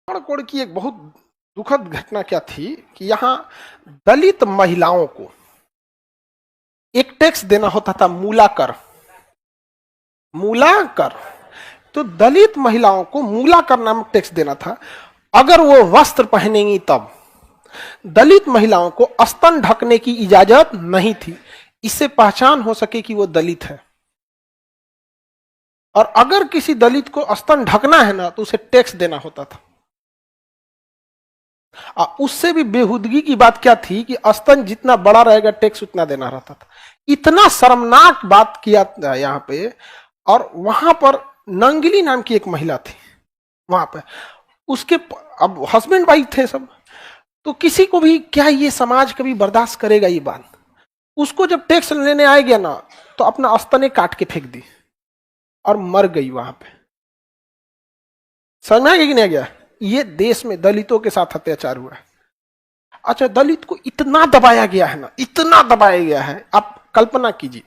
कोड़ की एक बहुत दुखद घटना क्या थी कि यहाँ दलित महिलाओं को एक टैक्स देना होता था, मूलाकर। मूलाकर, तो दलित महिलाओं को मूलाकर नामक टैक्स देना था। अगर वो वस्त्र पहनेंगी तब दलित महिलाओं को स्तन ढकने की इजाजत नहीं थी, इससे पहचान हो सके कि वो दलित है। और अगर किसी दलित को स्तन ढकना है ना तो उसे टैक्स देना होता था। उससे भी बेहूदगी की बात क्या थी कि स्तन जितना बड़ा रहेगा टैक्स उतना देना रहता था। इतना शर्मनाक बात किया था यहाँ पे। और वहां पर नंगली नाम की एक महिला थी वहां पे, उसके अब हस्बैंड वाइफ थे सब, तो किसी को भी क्या ये समाज कभी बर्दाश्त करेगा ये बात। उसको जब टैक्स लेने आए गया ना तो अपना स्तने काट के फेंक दी और मर गई वहां पे। समझ में आ गया कि नहीं आ गया? ये देश में दलितों के साथ अत्याचार हुआ है। अच्छा, दलित को इतना दबाया गया है ना, इतना दबाया गया है। आप कल्पना कीजिए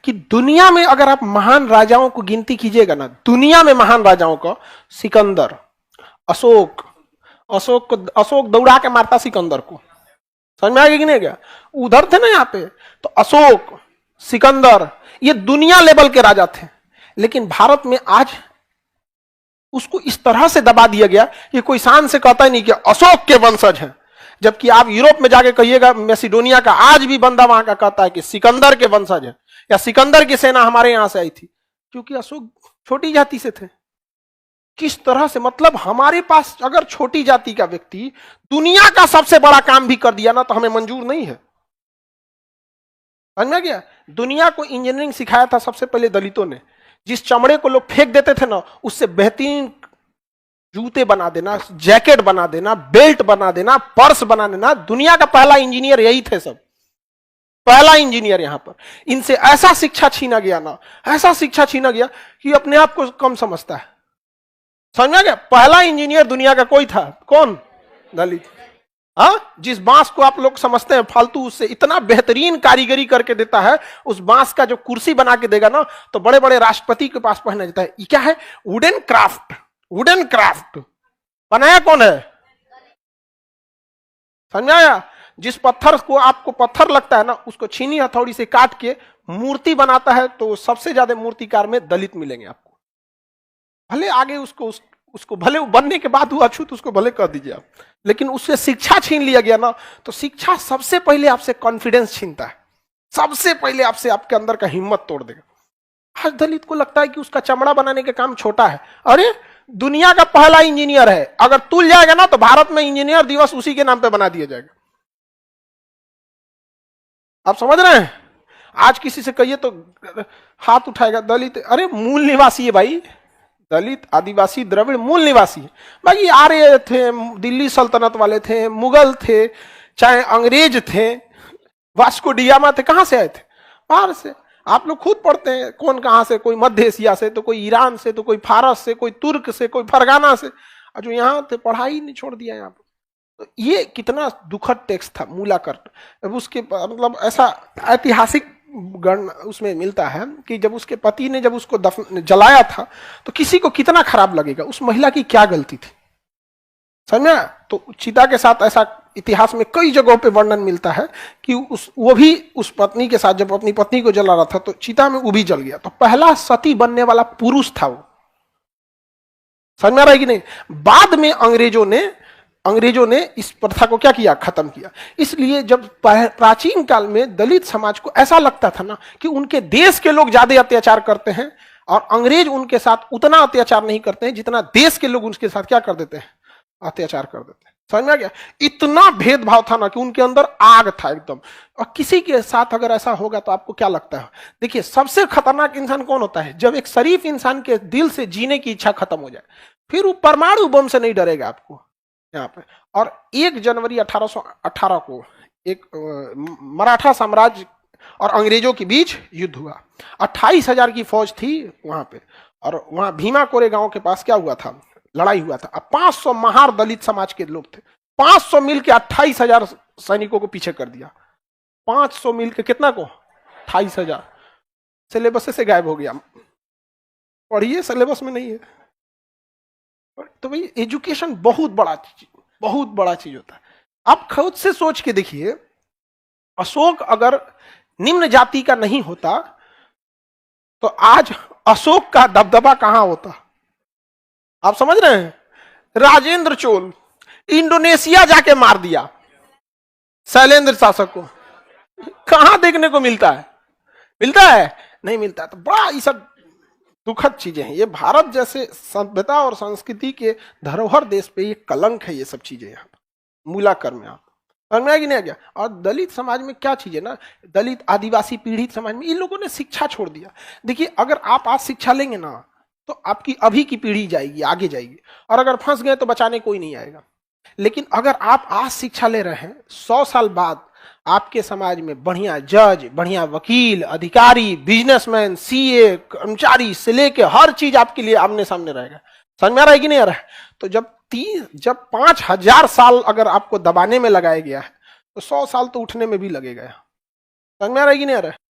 कि दुनिया में अगर आप महान राजाओं को गिनती कीजिएगा ना, दुनिया में महान राजाओं को, सिकंदर, अशोक दौड़ा के मारता सिकंदर को। समझ में आ गया कि नहीं गया? उधर थे ना यहाँ पे, तो अशोक, सिकंदर, ये दुनिया लेवल के राजा थे। लेकिन भारत में आज उसको इस तरह से दबा दिया गया कि कोई शान से कहता ही नहीं कि अशोक के वंशज हैं। जबकि आप यूरोप में जाके कहिएगा, मैसिडोनिया का आज भी बंदा वहां का कहता है कि सिकंदर के वंशज है, या सिकंदर की सेना हमारे यहां से आई थी, क्योंकि अशोक छोटी जाति से थे। किस तरह से, मतलब हमारे पास अगर छोटी जाति का व्यक्ति दुनिया का सबसे बड़ा काम भी कर दिया ना तो हमें मंजूर नहीं है। समझ में गया? दुनिया को इंजीनियरिंग सिखाया था सबसे पहले दलितों ने। जिस चमड़े को लोग फेंक देते थे ना, उससे बेहतरीन जूते बना देना, जैकेट बना देना, बेल्ट बना देना, पर्स बना देना। दुनिया का पहला इंजीनियर यही थे सब, पहला इंजीनियर यहां पर। इनसे ऐसा शिक्षा छीना गया ना, ऐसा शिक्षा छीना गया कि अपने आप को कम समझता है। समझ में गया? पहला इंजीनियर दुनिया का कोई था, कौन? दलित। हाँ, जिस बांस को आप लोग समझते हैं फालतू, उससे इतना बेहतरीन कारीगरी करके देता है। उस बांस का जो कुर्सी बना के देगा ना तो बड़े बड़े राष्ट्रपति के पास पहना जाता है। ये क्या है? Wooden craft. वुडन क्राफ्ट बनाया कौन है? समझ में आया? जिस पत्थर को आपको पत्थर लगता है ना, उसको छीनी हथौड़ी से काट के मूर्ति बनाता है, तो सबसे ज्यादा मूर्तिकार में दलित मिलेंगे आपको। भले आगे उसको भले बनने के बाद वो अछूत उसको भले कह दीजिए आप, लेकिन उससे शिक्षा छीन लिया गया ना, तो शिक्षा सबसे पहले आपसे कॉन्फिडेंस छीनता है, सबसे पहले आपसे आपके अंदर का हिम्मत तोड़ देगा। आज दलित को लगता है कि उसका चमड़ा बनाने का काम छोटा है। अरे, दुनिया का पहला इंजीनियर है, अगर तुल जाएगा ना तो भारत में इंजीनियर दिवस उसी के नाम पे बना दिया जाएगा। आप समझ रहे हैं? आज किसी से कहिए तो हाथ उठाएगा दलित। अरे, मूल निवासी है भाई, दलित, आदिवासी, द्रविड़ मूल निवासी है। बाकी आर्य थे, दिल्ली सल्तनत वाले थे, मुगल थे, चाहे अंग्रेज थे, वास्को डिगामा थे, कहां से आए थे? बाहर से। आप लोग खुद पढ़ते हैं कौन कहां से, कोई मध्य एशिया से, तो कोई ईरान से, तो कोई फारस से, कोई तुर्क से, कोई फरगाना से, और जो यहां थे पढ़ाई नहीं छोड़ दिया यहाँ पर। तो ये कितना दुखद टेक्स्ट था, मूलाकर। अब उसके मतलब ऐसा ऐतिहासिक गण उसमें मिलता है कि जब उसके पति ने जब उसको जलाया था तो किसी को कितना खराब लगेगा, उस महिला की क्या गलती थी। समझा? तो चिता के साथ ऐसा इतिहास में कई जगहों पे वर्णन मिलता है कि वो भी उस पत्नी के साथ जब अपनी पत्नी को जला रहा था तो चिता में वो भी जल गया। तो पहला सती बनने वाला पुरुष था वो। समझ में आ रहा है कि नहीं? बाद में अंग्रेजों ने इस प्रथा को क्या किया? खत्म किया। इसलिए जब प्राचीन काल में दलित समाज को ऐसा लगता था ना कि उनके देश के लोग ज्यादा अत्याचार करते हैं और अंग्रेज उनके साथ उतना अत्याचार नहीं करते हैं जितना देश के लोग उनके साथ क्या कर देते हैं? अत्याचार कर देते हैं। समझ में आ गया? इतना भेदभाव था ना कि उनके अंदर आग था एकदम। और किसी के साथ अगर ऐसा होगा तो आपको क्या लगता है? देखिए, सबसे खतरनाक इंसान कौन होता है? जब एक शरीफ इंसान के दिल से जीने की इच्छा खत्म हो जाए, फिर वो परमाणु बम से नहीं डरेगा आपको यहाँ पे। और 1 जनवरी 1818 को एक मराठा साम्राज्य और अंग्रेजों के बीच युद्ध हुआ। 28,000 की फौज थी वहां पे, और वहां भीमा कोरे गांव के पास क्या हुआ था? लड़ाई हुआ था। अब 500 महार दलित समाज के लोग थे, 500 मिलकर 28,000 सैनिकों को पीछे कर दिया। 500 मिलकर कितना को? 28,000। सिलेबस से गायब हो गया। पढ़िए, सिलेबस में नहीं है। तो भाई एजुकेशन बहुत बड़ा चीज होता है। आप खुद से सोच के देखिए, अशोक अगर निम्न जाति का नहीं होता तो आज अशोक का दबदबा कहां होता। आप समझ रहे हैं? राजेंद्र चोल इंडोनेशिया जाके मार दिया शैलेंद्र शासक को, कहां देखने को मिलता है? मिलता है? नहीं मिलता है। तो बड़ा ये सब दुखद चीजें हैं। ये भारत जैसे सभ्यता और संस्कृति के धरोहर देश पे ये कलंक है, ये सब चीजें यहाँ मूलाकर में। आप समझ में आ कि नहीं आ गया? और दलित समाज में क्या चीज है ना, दलित आदिवासी पीड़ित समाज में इन लोगों ने शिक्षा छोड़ दिया। देखिए, अगर आप आज शिक्षा लेंगे ना तो आपकी अभी की पीढ़ी जाएगी, आगे जाएगी, और अगर फंस गए तो बचाने कोई नहीं आएगा। लेकिन अगर आप आज शिक्षा ले रहे हैं, 100 साल बाद आपके समाज में बढ़िया जज, बढ़िया वकील, अधिकारी, बिजनेसमैन, सीए, कर्मचारी से लेके हर चीज आपके लिए आमने सामने रहेगा। समझ में आ रहा है कि नहीं आ रहा है? तो जब 5000 साल अगर आपको दबाने में लगाया गया है तो 100 साल तो उठने में भी लगेगा। समझ में आ रहा है कि नहीं आ रहा है?